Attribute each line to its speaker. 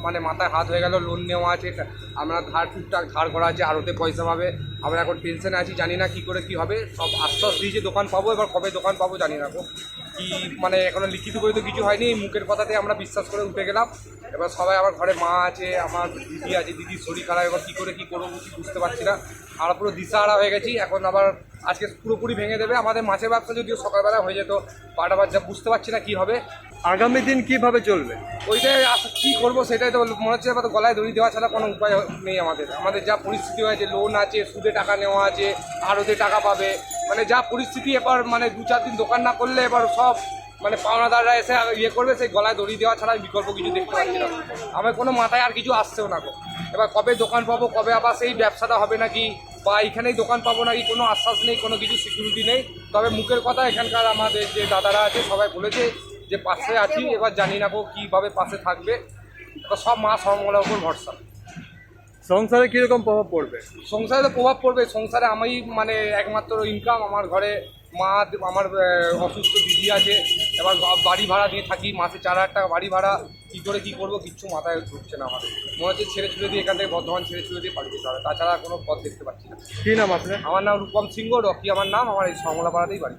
Speaker 1: মানে মাথায় হাত হয়ে গেল, লোন নেওয়া আছে, আমরা টুকটাক ধার করা আছে, আরতে পয়সা পাবে। আমরা এখন টেনশনে আছি, জানি না কী করে কী হবে। সব আশ্বাস দিয়েছে দোকান পাবো, এবার কবে দোকান পাবো জানি না গো। কি মানে এখনো লিখিত বই তো কিছু হয়নি, মুখের কথাতে আমরা বিশ্বাস করে উঠে গেলাম। এবার সবাই, আমার ঘরে মা আছে, আমার দিদি আছে, দিদির শরীর খারাপ, এবার কী করে কী করবো বুঝতে পারছি না। আমরা পুরো দিশাহারা হয়ে গেছি। এখন আবার আজকে পুরোপুরি ভেঙে দেবে। আমাদের মাছের ব্যবসা যদিও সকালবেলা হয়ে যেত, বারোটা বাজে, বুঝতে পারছি না কী হবে।
Speaker 2: আগামী দিন কিভাবে চলবে
Speaker 1: ওইটাই কী করবো সেটাই তো মনে হচ্ছে। এবার তো গলায় দড়ি দেওয়া ছাড়া কোনো উপায় নেই আমাদের যা পরিস্থিতি হয়েছে, লোন আছে, সুদে টাকা নেওয়া আছে, আরতে টাকা পাবে, মানে যা পরিস্থিতি। এবার মানে 2-4 দিন দোকান না করলে এবার সব মানে পাওনাদাররা এসে ইয়ে করবে, সেই গলায় দড়ি দেওয়া ছাড়া বিকল্প কিছু দেখতে পাচ্ছি না। আমার কোনো মাথায় আর কিছু আসছেও না গো। এবার কবে দোকান পাবো, কবে আবার সেই ব্যবসাটা হবে নাকি, বা এখানেই দোকান পাবো নাকি, কোনো আশ্বাস নেই, কোনো কিছু সিকিউরিটি নেই। তবে মুখের কথা এখানকার আমাদের যে দাদারা আছে সবাই বলেছে যে পাশে আছি। এবার জানি না গো কীভাবে পাশে থাকবে। সব মা সমলার উপর ভরসা।
Speaker 2: সংসারে কীরকম প্রভাব পড়বে?
Speaker 1: সংসারে তো প্রভাব পড়বে। সংসারে আমি মানে একমাত্র ইনকাম, আমার ঘরে মা, আমার অসুস্থ দিদি আছে, এবার বাড়ি ভাড়া দিয়ে থাকি, মাসে 4,000 টাকা বাড়ি ভাড়া। কী করে কী করবো কিচ্ছু মাথায় ঢুকছে না আমার। মনে হচ্ছে ছেড়ে ছুড়ে দিয়ে এখান থেকে বর্ধমান ছেড়ে ছুড়ে দিয়ে পাঠিয়ে দিতে হবে, তাছাড়া কোনো পথ দেখতে পাচ্ছি না।
Speaker 2: কী নাম আপনার?
Speaker 1: আমার নাম রূপম সিংহ, রকি আমার নাম, আমার এই সমলাপাড়াতেই বাড়ি।